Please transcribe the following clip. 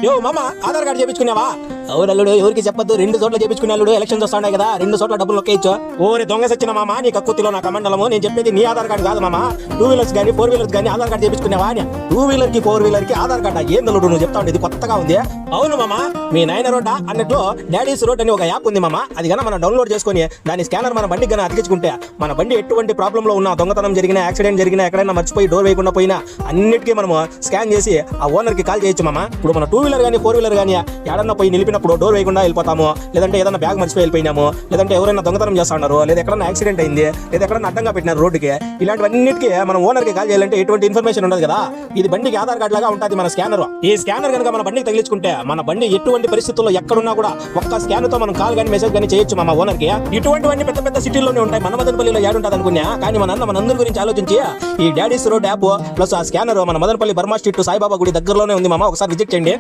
యో మామ ఆధార్ కార్డు చేపించుకున్నావా? అవునల్లుడు, ఎవరికి చెప్పొద్దు. 2 చోట్ల చేపించుకున్నాడు. ఎలక్షన్స్ వస్తున్నాయి కదా, 2 చోట్ల డబ్బులు నొక్కేయచ్చు. ఓరే దొంగ సచ్చిన మామ, నీ కక్కుతిలో నా కమండలము. నేను చెప్పేది నీ ఆధార్ కార్డు కాదు మామ. 2 వీలర్స్ కానీ 4 వీలర్స్ కానీ ఆధార్ కార్డు చేపించుకున్నావా అని. 2 వీలర్ కి 4 వీలర్ కి ఆధార్ కార్డు ఏం నల్లుడు నువ్వు చెప్తా ఉండేది కొత్తగా ఉంది. అవును మామ, మీ నాయన రోడ్డా అన్నట్లు డాడీస్ రోడ్ అని ఒక యాప్ ఉంది మామ. అది కన్నా మనం డౌన్లోడ్ చేసుకుని దాని స్కానర్ మన బండికి కన్నా అతికించుకుంటే మన బండి ఎటువంటి ప్రాబ్లం లో ఉన్నా, దొంగతనం జరిగినా, యాక్సిడెంట్ జరిగినా, ఎక్కడైనా మర్చిపోయి డోర్ వేయకుండా పోయినా అన్నిటికీ మనము స్కాన్ చేసి ఆ ఓనర్ కి కాల్ చేయొచ్చు మామ. ఇప్పుడు మన 2 వీలర్ కానీ 4 వీలర్ కానీ ఎక్కడన్నా పోయి నిలిపినప్పుడు డోర్ వేయకుండా వెళ్ళిపోతాము, లేదంటే ఏదైనా బ్యాగ్ మర్చిపోయి వెళ్ళిపోయినాము, లేదంటే ఎవరైనా దొంగతనం చేస్తా ఉన్నారు, లేదా ఎక్కడన్నా యాక్సిడెంట్ అయింది, లేదా ఎక్కడన్నా అడ్డంగా పెట్టినారు రోడ్డుకి, ఇలాంటివన్నిటికీ మనం ఓనర్ కి కాల్ చేయాలంటే ఎటువంటి ఇన్ఫర్మేషన్ ఉండదు కదా. ఇది బండికి ఆధార్ కార్డు లాగా ఉంటుంది మన స్కానర్. ఈ స్కానర్ కనుక మన బండికి తగిలించుకుంటే మన బండి ఎటువంటి పరిస్థితుల్లో ఎక్కడున్నా కూడా ఒక్క స్కాన్ తో మనం కాల్ కానీ మెసేజ్ కానీ చేయొచ్చు మా ఓనర్ కి. ఇటువంటివన్నీ పెద్ద పెద్ద సిటీల్లోనే ఉంటాయి, మన మదనపల్లిలో ఏడుంటది అనుకున్నా. కానీ మనందరి గురించి ఆలోచించి ఈ డాడీస్ రోడ్ యాప్ ప్లస్ ఆ స్కానర్ మన మదనపల్లి బర్మా స్ట్రీట్ సాయిబాబా గుడి దగ్గరలోనే ఉంది మామ. ఒకసారి విజిట్ చేయండి.